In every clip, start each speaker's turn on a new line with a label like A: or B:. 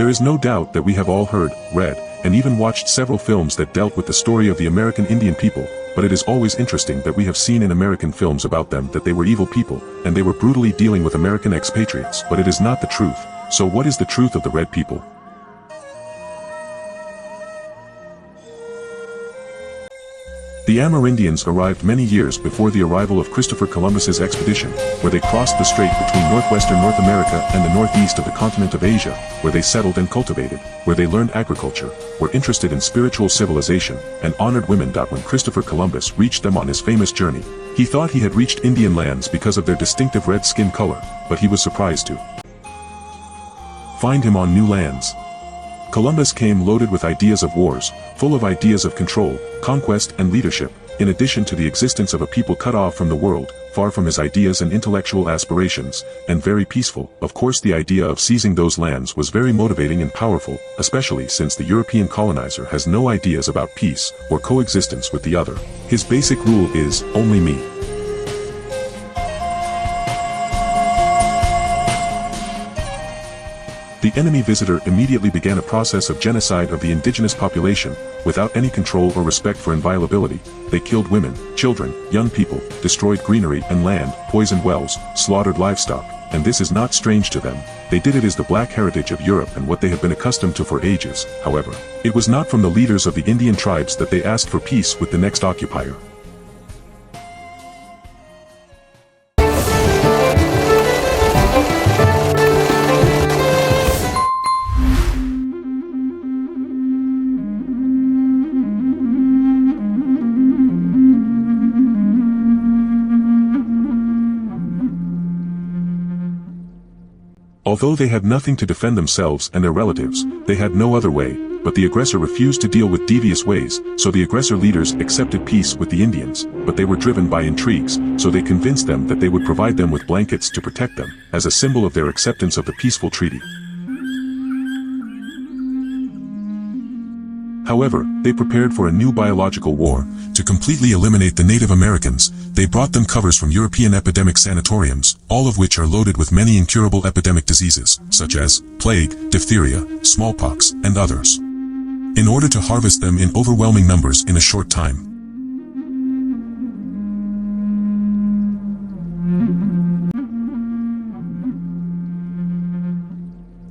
A: There is no doubt that we have all heard, read, and even watched several films that dealt with the story of the American Indian people, but it is always interesting that we have seen in American films about them that they were evil people, and they were brutally dealing with American expatriates, but it is not the truth. So what is the truth of the red people? The Amerindians arrived many years before the arrival of Christopher Columbus's expedition, where they crossed the strait between northwestern North America and the northeast of the continent of Asia, where they settled and cultivated, where they learned agriculture, were interested in spiritual civilization, and honored women. When Christopher Columbus reached them on his famous journey, he thought he had reached Indian lands because of their distinctive red skin color, but he was surprised to find him on new lands. Columbus came loaded with ideas of wars, full of ideas of control, conquest and leadership, in addition to the existence of a people cut off from the world, far from his ideas and intellectual aspirations, and very peaceful. Of course, the idea of seizing those lands was very motivating and powerful, especially since the European colonizer has no ideas about peace or coexistence with the other. His basic rule is, only me. The enemy visitor immediately began a process of genocide of the indigenous population, without any control or respect for inviolability. They killed women, children, young people, destroyed greenery and land, poisoned wells, slaughtered livestock, and this is not strange to them. They did it as the black heritage of Europe and what they have been accustomed to for ages. However, it was not from the leaders of the Indian tribes that they asked for peace with the next occupier. Although they had nothing to defend themselves and their relatives, they had no other way, but the aggressor refused to deal with devious ways, so the aggressor leaders accepted peace with the Indians, but they were driven by intrigues, so they convinced them that they would provide them with blankets to protect them, as a symbol of their acceptance of the peaceful treaty. However, they prepared for a new biological war. To completely eliminate the Native Americans, they brought them covers from European epidemic sanatoriums, all of which are loaded with many incurable epidemic diseases, such as plague, diphtheria, smallpox, and others, in order to harvest them in overwhelming numbers in a short time.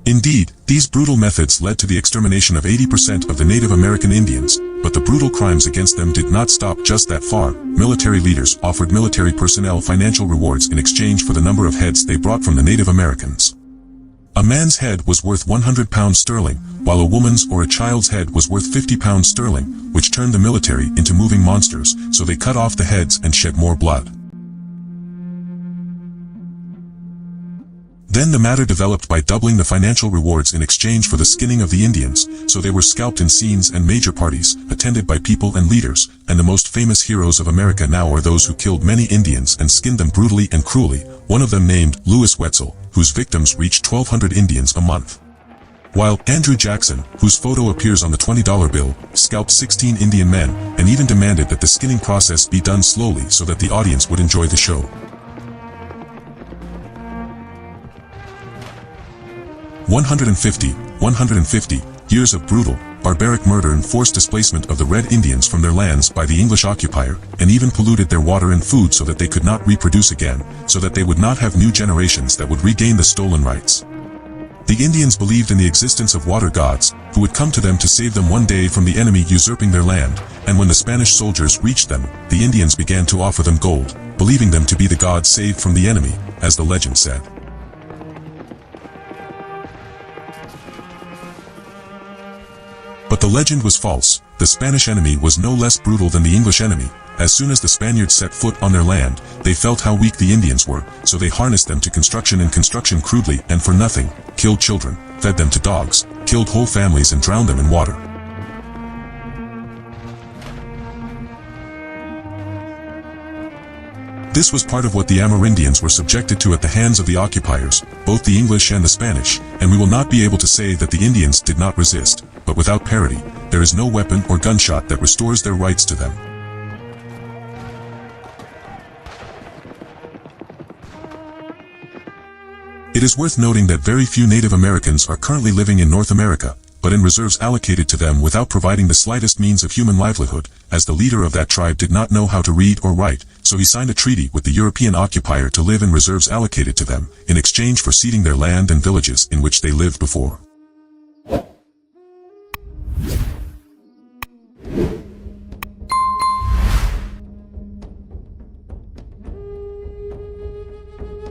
A: Indeed, these brutal methods led to the extermination of 80% of the Native American Indians, but the brutal crimes against them did not stop just that far. Military leaders offered military personnel financial rewards in exchange for the number of heads they brought from the Native Americans. A man's head was worth 100 pounds sterling, while a woman's or a child's head was worth 50 pounds sterling, which turned the military into moving monsters, so they cut off the heads and shed more blood. Then the matter developed by doubling the financial rewards in exchange for the skinning of the Indians, so they were scalped in scenes and major parties, attended by people and leaders, and the most famous heroes of America now are those who killed many Indians and skinned them brutally and cruelly, one of them named Lewis Wetzel, whose victims reached 1,200 Indians a month. While Andrew Jackson, whose photo appears on the $20 bill, scalped 16 Indian men, and even demanded that the skinning process be done slowly so that the audience would enjoy the show. 150 years of brutal, barbaric murder and forced displacement of the Red Indians from their lands by the English occupier, and even polluted their water and food so that they could not reproduce again, so that they would not have new generations that would regain the stolen rights. The Indians believed in the existence of water gods, who would come to them to save them one day from the enemy usurping their land, and when the Spanish soldiers reached them, the Indians began to offer them gold, believing them to be the gods saved from the enemy, as the legend said. But the legend was false. The Spanish enemy was no less brutal than the English enemy. As soon as the Spaniards set foot on their land, they felt how weak the Indians were, so they harnessed them to construction crudely and for nothing, killed children, fed them to dogs, killed whole families and drowned them in water. This was part of what the Amerindians were subjected to at the hands of the occupiers, both the English and the Spanish, and we will not be able to say that the Indians did not resist, but without parity, there is no weapon or gunshot that restores their rights to them. It is worth noting that very few Native Americans are currently living in North America, but in reserves allocated to them without providing the slightest means of human livelihood, as the leader of that tribe did not know how to read or write, so he signed a treaty with the European occupier to live in reserves allocated to them, in exchange for ceding their land and villages in which they lived before.